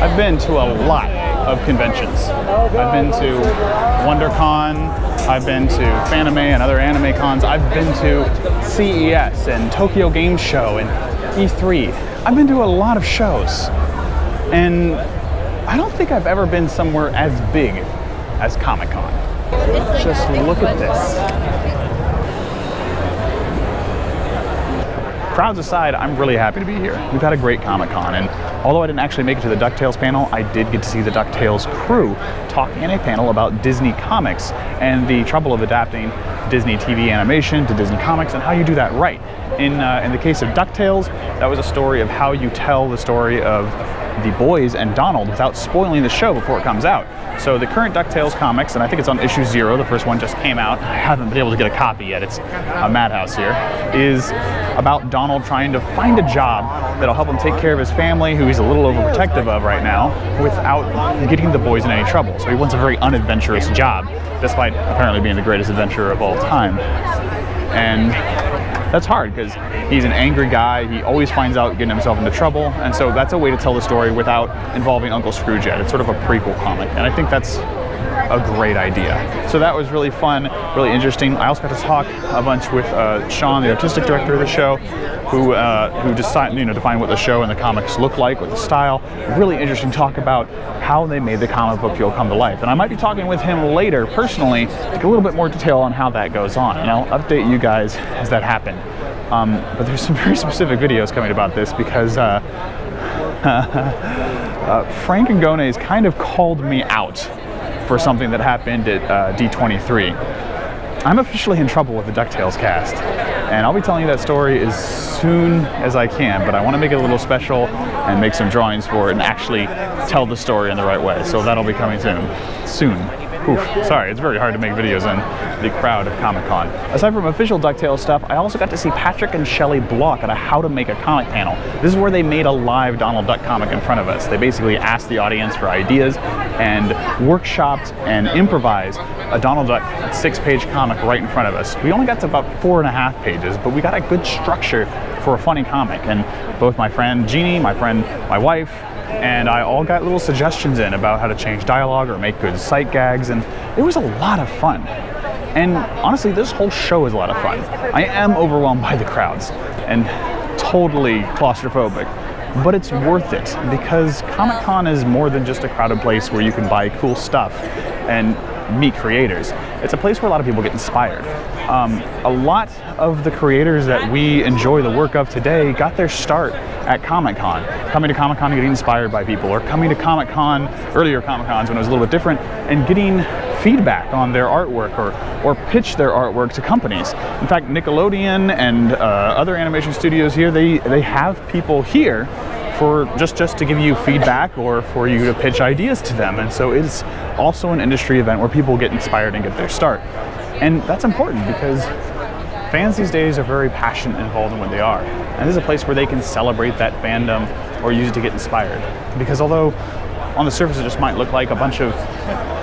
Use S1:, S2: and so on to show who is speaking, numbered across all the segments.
S1: I've been to a lot of conventions. I've been to WonderCon, I've been to Fanime and other anime cons, I've been to CES and Tokyo Game Show and E3. I've been to a lot of shows, and I don't think I've ever been somewhere as big as Comic-Con. Just look at this. Crowds aside, I'm really happy to be here. We've had a great Comic-Con, and although I didn't actually make it to the DuckTales panel, I did get to see the DuckTales crew talking in a panel about Disney Comics and the trouble of adapting Disney TV animation to Disney Comics and how you do that right. In the case of DuckTales, that was a story of how you tell the story of the boys and Donald without spoiling the show before it comes out. So the current DuckTales comics, and I think it's on issue 0, the first one just came out, I haven't been able to get a copy yet, it's a madhouse here, is about Donald trying to find a job that'll help him take care of his family, who he's a little overprotective of right now, without getting the boys in any trouble. So he wants a very unadventurous job, despite apparently being the greatest adventurer of all time. And that's hard because he's an angry guy, he always finds out getting himself into trouble, and so that's a way to tell the story without involving Uncle Scrooge yet. It's sort of a prequel comic, and I think that's a great idea. So that was really fun, really interesting. I also got to talk a bunch with Sean, the artistic director of the show, who decided, define what the show and the comics look like, with the style. Really interesting talk about how they made the comic book feel come to life. And I might be talking with him later personally to get a little bit more detail on how that goes on, and I'll update you guys as that happens. But there's some very specific videos coming about this because Frank and Gones kind of called me out for something that happened at D23. I'm officially in trouble with the DuckTales cast, and I'll be telling you that story as soon as I can, but I want to make it a little special and make some drawings for it and actually tell the story in the right way, so that'll be coming soon. Oof, sorry, it's very hard to make videos in the crowd of Comic-Con. Aside from official DuckTales stuff, I also got to see Patrick and Shelley Block at a How to Make a Comic panel. This is where they made a live Donald Duck comic in front of us. They basically asked the audience for ideas and workshopped and improvised a Donald Duck 6-page comic right in front of us. We only got to about 4.5 pages, but we got a good structure for a funny comic. And both my friend Jeannie, my wife, and I all got little suggestions in about how to change dialogue or make good sight gags, and it was a lot of fun. And honestly, this whole show is a lot of fun. I am overwhelmed by the crowds and totally claustrophobic, but it's worth it because Comic-Con is more than just a crowded place where you can buy cool stuff and meet creators. It's a place where a lot of people get inspired. A lot of the creators that we enjoy the work of today got their start at Comic-Con. Coming to Comic-Con and getting inspired by people, or coming to Comic-Con, earlier Comic-Cons when it was a little bit different, and getting feedback on their artwork or pitch their artwork to companies. In fact, Nickelodeon and other animation studios here, they have people here for just to give you feedback or for you to pitch ideas to them. And so it's also an industry event where people get inspired and get their start. And that's important because fans these days are very passionate and involved in what they are. And this is a place where they can celebrate that fandom or use it to get inspired. Because although on the surface it just might look like a bunch of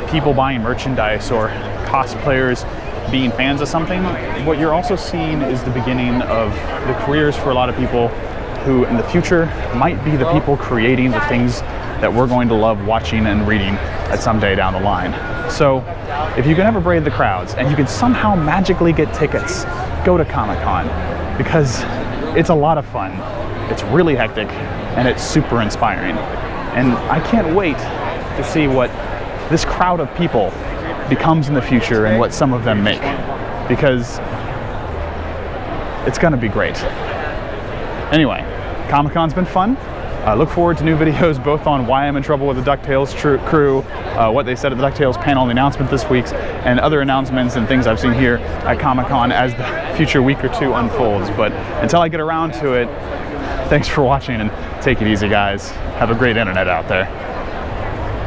S1: people buying merchandise or cosplayers being fans of something, what you're also seeing is the beginning of the careers for a lot of people who in the future might be the people creating the things that we're going to love watching and reading at some day down the line. So if you can ever brave the crowds and you can somehow magically get tickets, go to Comic-Con because it's a lot of fun. It's really hectic and it's super inspiring. And I can't wait to see what this crowd of people becomes in the future and what some of them make, because it's gonna be great. Anyway, Comic-Con's been fun. Look forward to new videos both on why I'm in trouble with the DuckTales crew, what they said at the DuckTales panel, the announcement this week's, and other announcements and things I've seen here at Comic-Con as the future week or two unfolds. But until I get around to it, thanks for watching and take it easy, guys. Have a great internet out there.